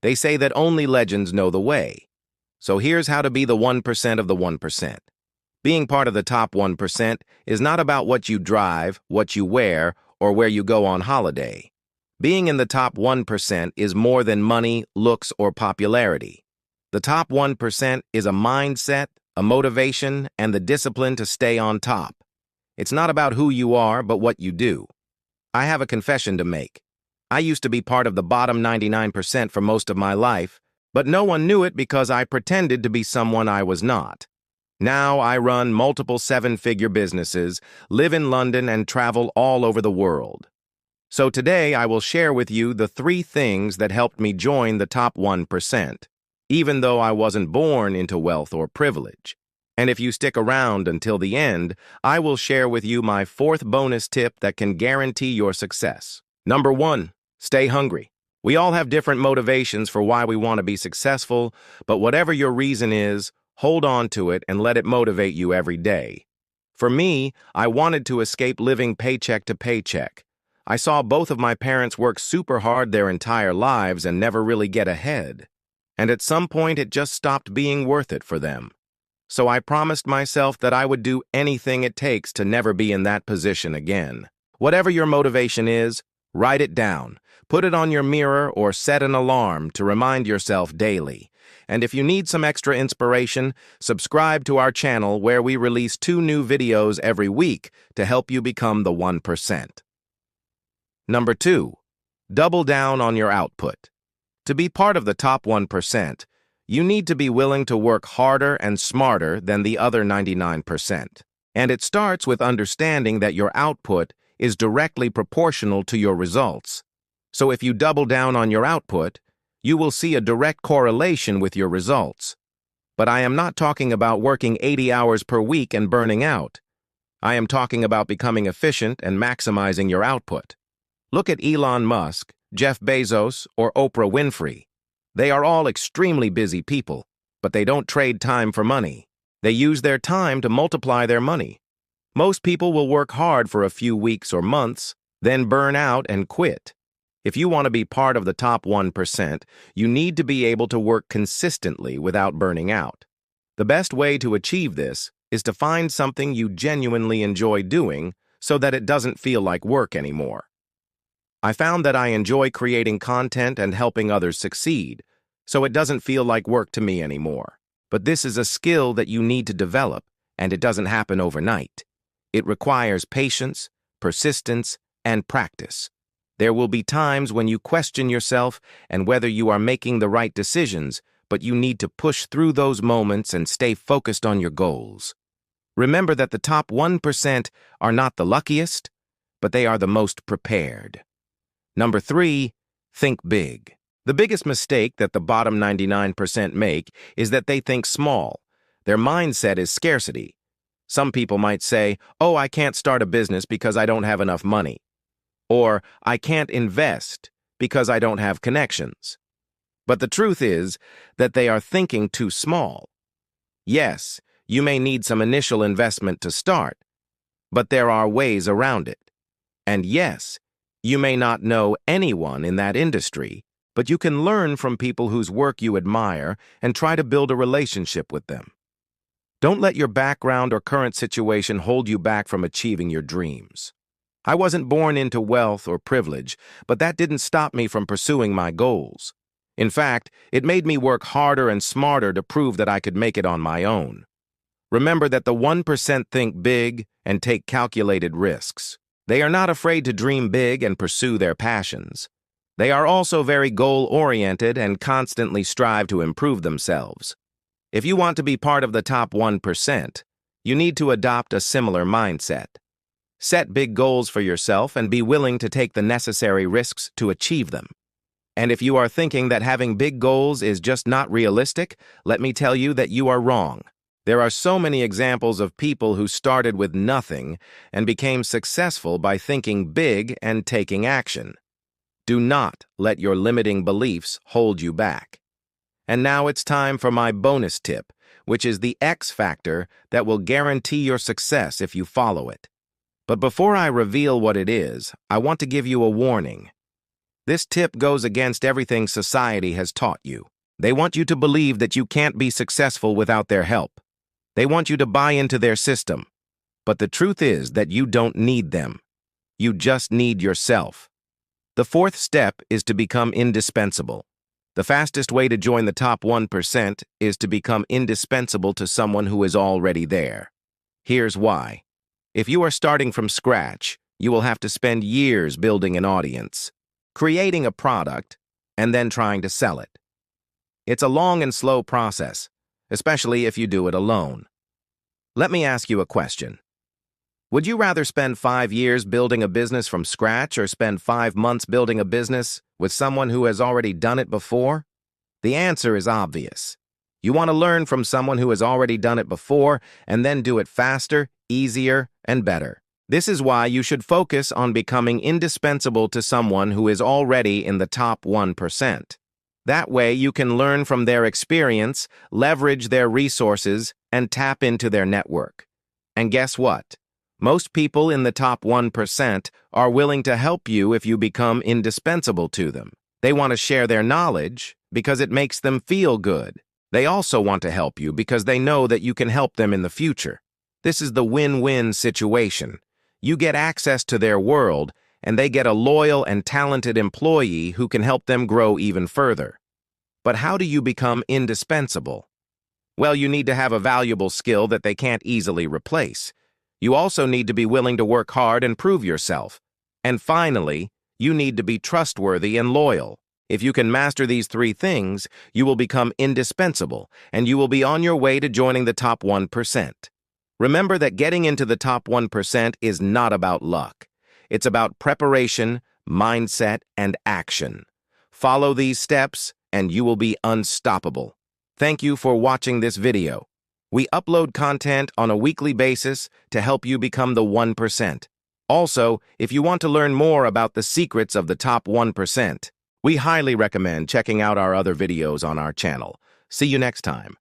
They say that only legends know the way. So here's how to be the 1% of the 1%. Being part of the top 1% is not about what you drive, what you wear, or where you go on holiday. Being in the top 1% is more than money, looks, or popularity. The top 1% is a mindset, a motivation, and the discipline to stay on top. It's not about who you are, but what you do. I have a confession to make. I used to be part of the bottom 99% for most of my life, but no one knew it because I pretended to be someone I was not. Now I run multiple seven-figure businesses, live in London, and travel all over the world. So today I will share with you the 3 things that helped me join the top 1%, even though I wasn't born into wealth or privilege. And if you stick around until the end, I will share with you my 4th bonus tip that can guarantee your success. Number 1, stay hungry. We all have different motivations for why we want to be successful, but whatever your reason is, hold on to it and let it motivate you every day. For me, I wanted to escape living paycheck to paycheck. I saw both of my parents work super hard their entire lives and never really get ahead. And at some point, it just stopped being worth it for them. So I promised myself that I would do anything it takes to never be in that position again. Whatever your motivation is, write it down, put it on your mirror, or set an alarm to remind yourself daily. And if you need some extra inspiration, subscribe to our channel where we release 2 new videos every week to help you become the 1%. Number 2, double down on your output. To be part of the top 1%, you need to be willing to work harder and smarter than the other 99%. And it starts with understanding that your output is directly proportional to your results. So if you double down on your output, you will see a direct correlation with your results. But I am not talking about working 80 hours per week and burning out. I am talking about becoming efficient and maximizing your output. Look at Elon Musk, Jeff Bezos, or Oprah Winfrey. They are all extremely busy people, but they don't trade time for money. They use their time to multiply their money. Most people will work hard for a few weeks or months, then burn out and quit. If you want to be part of the top 1%, you need to be able to work consistently without burning out. The best way to achieve this is to find something you genuinely enjoy doing so that it doesn't feel like work anymore. I found that I enjoy creating content and helping others succeed, so it doesn't feel like work to me anymore. But this is a skill that you need to develop, and it doesn't happen overnight. It requires patience, persistence, and practice. There will be times when you question yourself and whether you are making the right decisions, but you need to push through those moments and stay focused on your goals. Remember that the top 1% are not the luckiest, but they are the most prepared. Number 3, think big. The biggest mistake that the bottom 99% make is that they think small. Their mindset is scarcity. Some people might say, "Oh, I can't start a business because I don't have enough money." Or, "I can't invest because I don't have connections." But the truth is that they are thinking too small. Yes, you may need some initial investment to start, but there are ways around it. And yes, you may not know anyone in that industry, but you can learn from people whose work you admire and try to build a relationship with them. Don't let your background or current situation hold you back from achieving your dreams. I wasn't born into wealth or privilege, but that didn't stop me from pursuing my goals. In fact, it made me work harder and smarter to prove that I could make it on my own. Remember that the 1% think big and take calculated risks. They are not afraid to dream big and pursue their passions. They are also very goal-oriented and constantly strive to improve themselves. If you want to be part of the top 1%, you need to adopt a similar mindset. Set big goals for yourself and be willing to take the necessary risks to achieve them. And if you are thinking that having big goals is just not realistic, let me tell you that you are wrong. There are so many examples of people who started with nothing and became successful by thinking big and taking action. Do not let your limiting beliefs hold you back. And now it's time for my bonus tip, which is the X factor that will guarantee your success if you follow it. But before I reveal what it is, I want to give you a warning. This tip goes against everything society has taught you. They want you to believe that you can't be successful without their help. They want you to buy into their system. But the truth is that you don't need them. You just need yourself. The fourth step is to become indispensable. The fastest way to join the top 1% is to become indispensable to someone who is already there. Here's why. If you are starting from scratch, you will have to spend years building an audience, creating a product, and then trying to sell it. It's a long and slow process, especially if you do it alone. Let me ask you a question. Would you rather spend 5 years building a business from scratch or spend 5 months building a business with someone who has already done it before? The answer is obvious. You want to learn from someone who has already done it before and then do it faster, easier, and better. This is why you should focus on becoming indispensable to someone who is already in the top 1%. That way you can learn from their experience, leverage their resources, and tap into their network. And guess what? Most people in the top 1% are willing to help you if you become indispensable to them. They want to share their knowledge because it makes them feel good. They also want to help you because they know that you can help them in the future. This is the win-win situation. You get access to their world, and they get a loyal and talented employee who can help them grow even further. But how do you become indispensable? Well, you need to have a valuable skill that they can't easily replace. You also need to be willing to work hard and prove yourself. And finally, you need to be trustworthy and loyal. If you can master these 3 things, you will become indispensable, and you will be on your way to joining the top 1%. Remember that getting into the top 1% is not about luck. It's about preparation, mindset, and action. Follow these steps, and you will be unstoppable. Thank you for watching this video. We upload content on a weekly basis to help you become the 1%. Also, if you want to learn more about the secrets of the top 1%, we highly recommend checking out our other videos on our channel. See you next time.